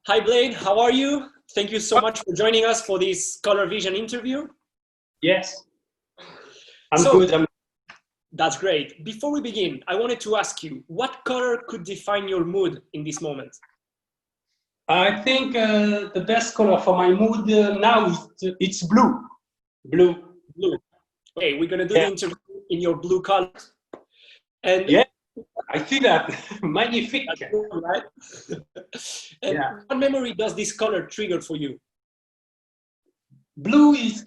Hi Blade, how are you? Thank you so much for joining us for this Color Vision interview. Yes, I'm So, good. that's great. Before we begin, I wanted to ask you, what color could define your mood in this moment? I think the best color for my mood now is it's blue. Blue. Blue. Okay, we're gonna do the Yeah. interview in your blue color. And Yeah, I see that. Magnifique. that's cool, right? And Yeah. what memory does this color trigger for you? Blue is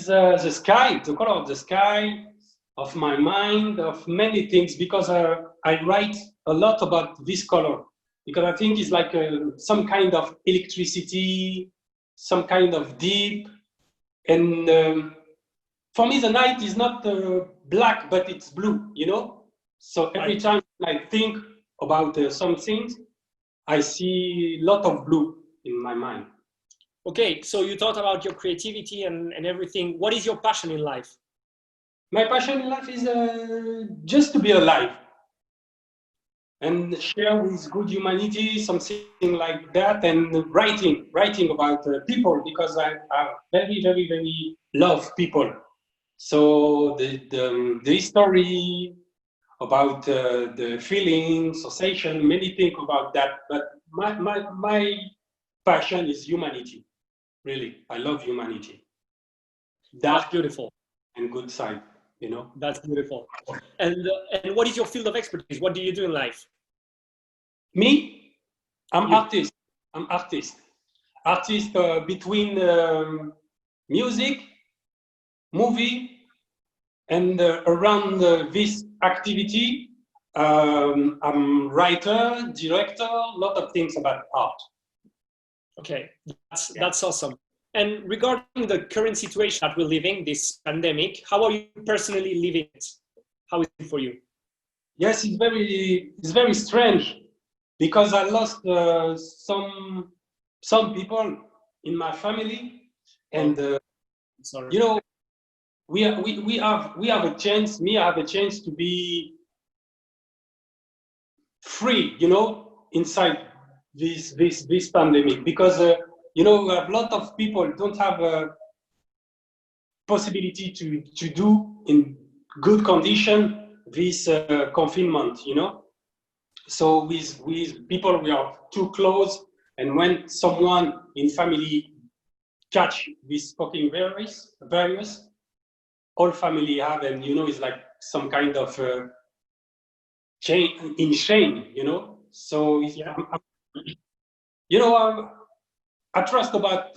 the sky, the color of the sky, of my mind, of many things, because I write a lot about this color, because I think it's like some kind of electricity, some kind of deep, and for me the night is not black, but it's blue, you know? So every time I think about some things, I see a lot of blue in my mind. Okay, so you thought about your creativity and everything. What is your passion in life? My passion in life is just to be alive and share with good humanity, something like that, and writing about people, because I very love people. So the history about the feelings, sensation, many things about that. But my passion is humanity. Really, I love humanity. That's beautiful. And good side, you know. That's beautiful. And what is your field of expertise? What do you do in life? Me, I'm You. artist. I'm artist. Artist between music, movie, and around this activity, I'm writer, director, a lot of things about art. Okay, that's awesome. And regarding the current situation that we're living, this pandemic, how are you personally living it? How is it for you? Yes, it's very strange, because I lost some people in my family, and Sorry. you know, we have a chance. Me, I have a chance to be free, you know, inside this pandemic, because you know, a lot of people don't have a possibility to do in good condition this confinement, you know. So with people, we are too close, and when someone in family catch this fucking virus, all family have, and you know, it's like some kind of shame, you know. So Yeah. You know, I trust about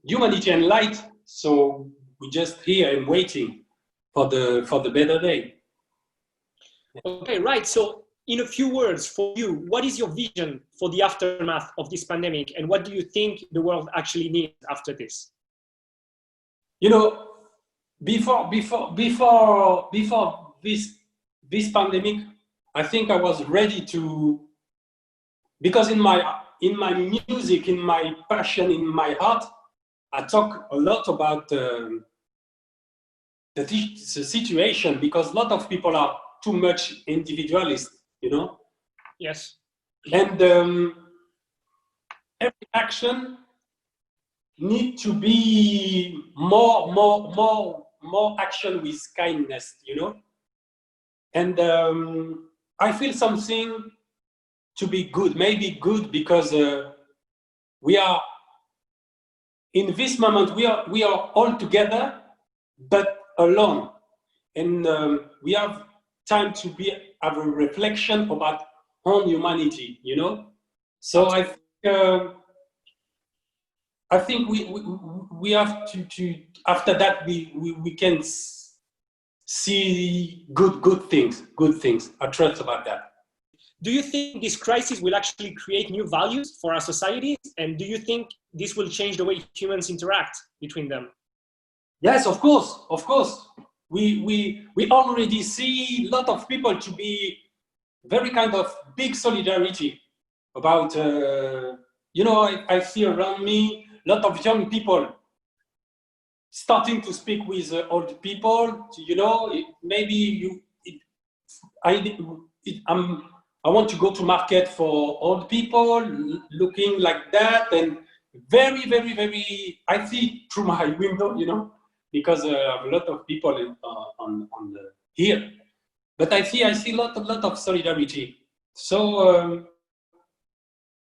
humanity and light. So we just here and waiting for the better day. Okay, right. So in a few words, for you, what is your vision for the aftermath of this pandemic, and what do you think the world actually needs after this? You know, before this pandemic, I think I was ready to, because in my music, in my passion, in my heart, I talk a lot about the situation, because a lot of people are too much individualist, you know. Yes. And every action need to be more action with kindness, you know. And I feel something to be good, maybe good, because we are in this moment, we are all together, but alone, and we have time to have a reflection about on humanity, you know. So I think we have to after that we can see good things. I trust about that. Do you think this crisis will actually create new values for our societies? And do you think this will change the way humans interact between them? Yes, of course, of course. We already see a lot of people to be very kind of big solidarity about, you know, I see around me a lot of young people starting to speak with old people, you know, maybe I want to go to market for old people looking like that, and very, very, very, I see through my window, you know, because I have a lot of people on here. But I see a lot of solidarity. So,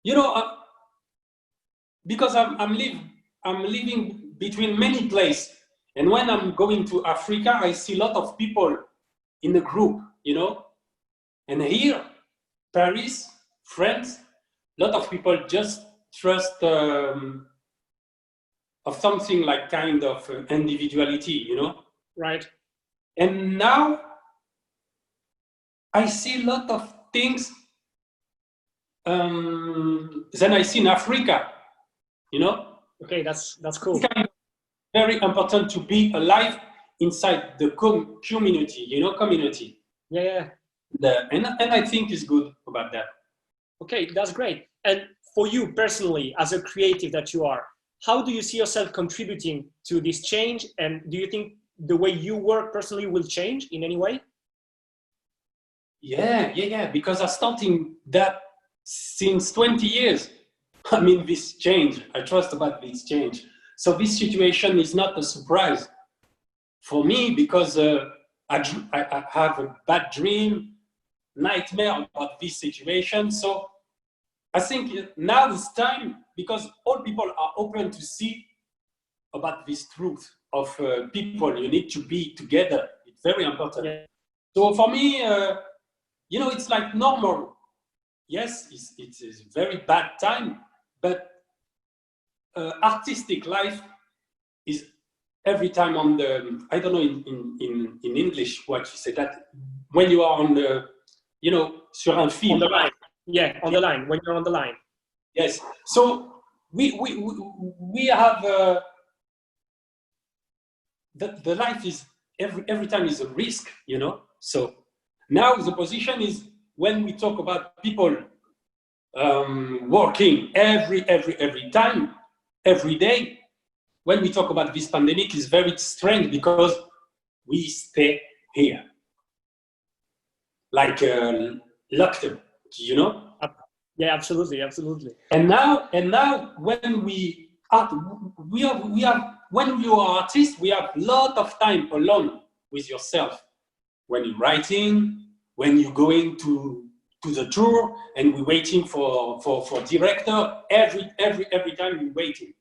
you know, because I'm living between many places. And when I'm going to Africa, I see a lot of people in a group, you know. And here, Paris, France, a lot of people just trust of something like kind of individuality, you know. Right. And now I see a lot of things than I see in Africa, you know. Okay, that's cool. It's kind of very important to be alive inside the community, you know, community. Yeah. And I think it's good about that. Okay, that's great. And for you personally, as a creative that you are, how do you see yourself contributing to this change? And do you think the way you work personally will change in any way? Yeah, because I'm starting that since 20 years. I mean, this change, I trust about this change. So this situation is not a surprise for me, because I have a bad dream, nightmare about this situation. So I think now it's time, because all people are open to see about this truth of people. You need to be together. It's very important. Yeah. So for me, you know, it's like normal. Yes, it's a very bad time, but artistic life is every time on the, I don't know in English what you say, that when you are on the, you know, sur un fil. On the line. Yeah, on the line, when you're on the line. Yes. So we have the life is every time is a risk, you know. So now the position is, when we talk about people working every time, every day, when we talk about this pandemic, is very strange, because we stay here like locked up, you know. Yeah, absolutely. And now when we have when you are artist, we have a lot of time alone with yourself. When you're writing, when you're going to the tour, and we're waiting for director, every time we're waiting.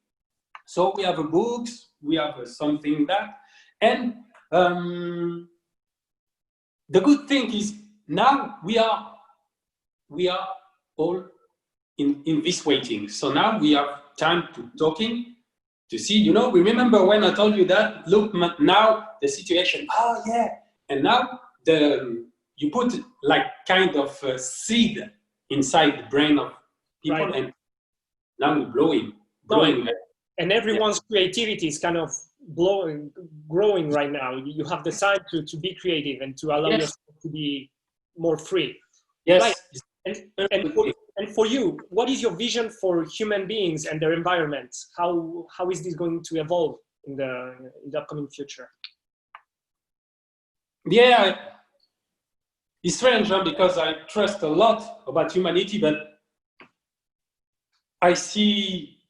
So we have a books, we have something that, and the good thing is now we are all in this waiting. So now we have time to talking, to see, you know, we remember when I told you that, look, now the situation, oh yeah, and now you put like kind of seed inside the brain of people, right. And now we're growing. And everyone's creativity is kind of growing right now. You have the time to be creative and to allow yourself to be more free. Yes. Right? And for you, what is your vision for human beings and their environment? How is this going to evolve in the upcoming future? Yeah, it's strange, because I trust a lot about humanity, but I see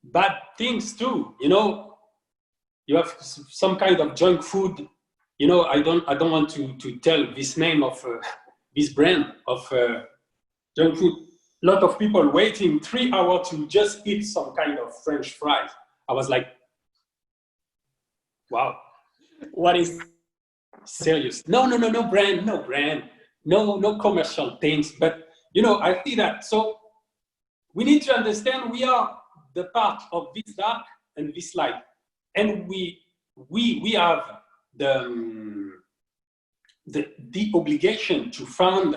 bad things too. You know, you have some kind of junk food. You know, I don't want to tell this name of this brand of junk food. A lot of people waiting 3 hours to just eat some kind of French fries. I was like, wow, what is serious? No brand, no commercial things. But you know, I see that. So we need to understand we are the part of this dark and this light, and we have the obligation to find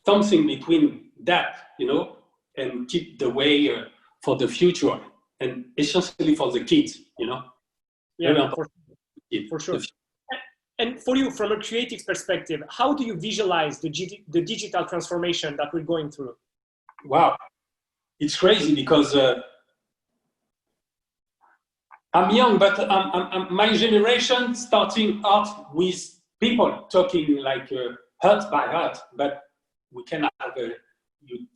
something between that, you know, and keep the way for the future, and essentially for the kids, you know. Yeah, for sure. And for you, from a creative perspective, how do you visualize the digital transformation that we're going through? Wow, it's crazy, because I'm young, but my generation starting art with people talking like heart by heart. But we can have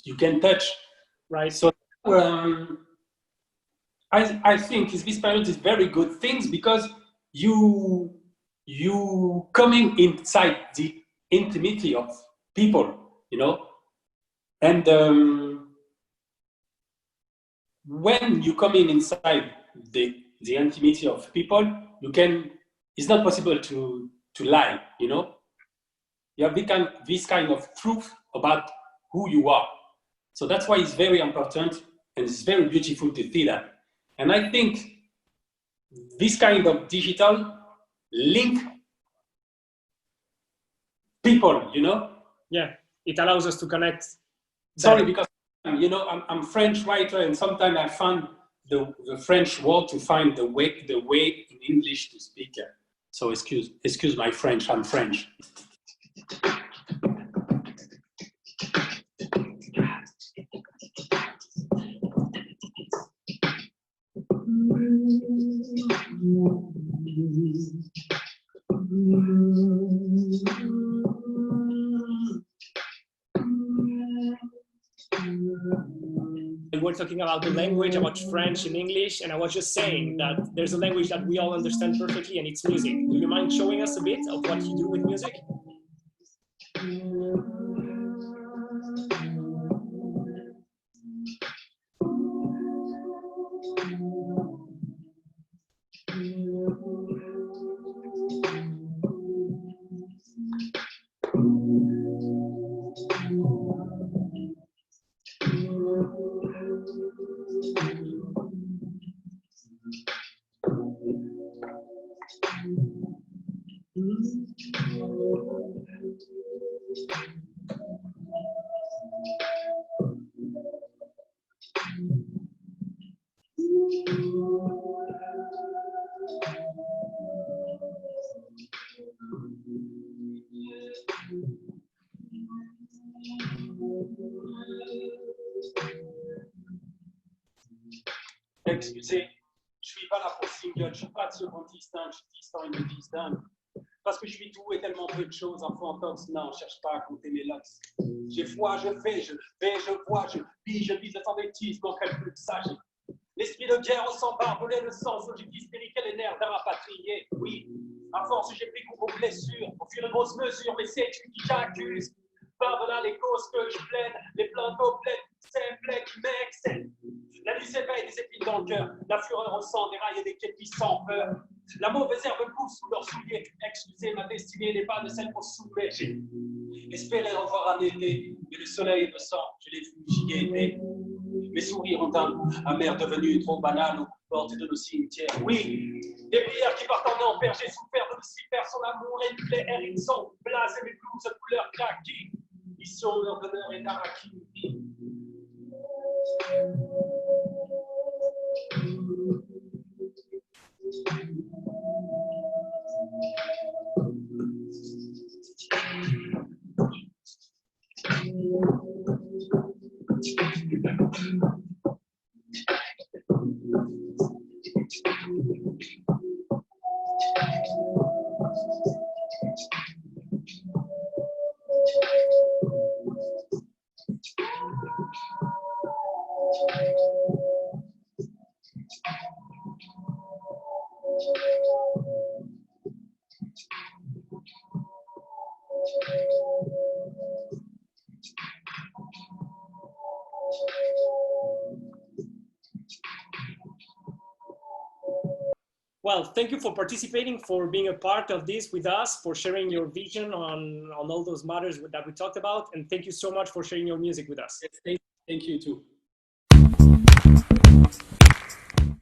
you can touch. Right. So I think this period is very good things because you coming inside the intimacy of people, you know, and when you come inside the intimacy of people, you can. It's not possible to lie, you know. You have this kind of truth about who you are. So that's why it's very important and it's very beautiful to see that. And I think this kind of digital link people, you know? Yeah, it allows us to connect. Sorry, because, you know, I'm French writer and sometimes I find the French word to find the way in English to speak. So excuse my French, I'm French. We're talking about the language, about French and English, and I was just saying that there's a language that we all understand perfectly, and it's music. Do you mind showing us a bit of what you do with music? Excusez, je suis pas là pour single, je suis pas de ceux qu'on distingue, je suis distant et me distingue. Parce que je suis tout et tellement peu de choses, enfant tox, non, je cherche pas à compter mes locks. J'ai foi, je fais, je vais, je vois, je vis sans bêtises, manquerait plus que ça. L'esprit de guerre s'empare, voler le sens, logique hystérique et les nerfs d'un rapatrié. Oui, à force j'ai pris goût aux blessures, au fur et à mesure, mais c'est tu qui j'accuse. Par-delà les causes que je plaide, les plaintes aux plaies, c'est plaies qui m'excellent. La nuit s'éveille, des épines dans le cœur, la fureur ressent des rails et des képis sans peur. La mauvaise herbe pousse sous leurs souliers, excusez, ma destinée n'est pas de celle qu'on soumet. J'ai espéré revoir un été, mais le soleil me sent, je l'ai fugé gaieté. Mes sourires ont un amer devenu trop banal aux portes de nos cimetières. Oui, des prières qui partent en enfer, j'ai souffert de Lucifer, son amour et nucléaire, ils sont blasés, mes blouses de couleur kaki. Mission, leur bonheur est araki. Well, thank you for participating, for being a part of this with us, for sharing your vision on all those matters that we talked about. And thank you so much for sharing your music with us. Thank you too.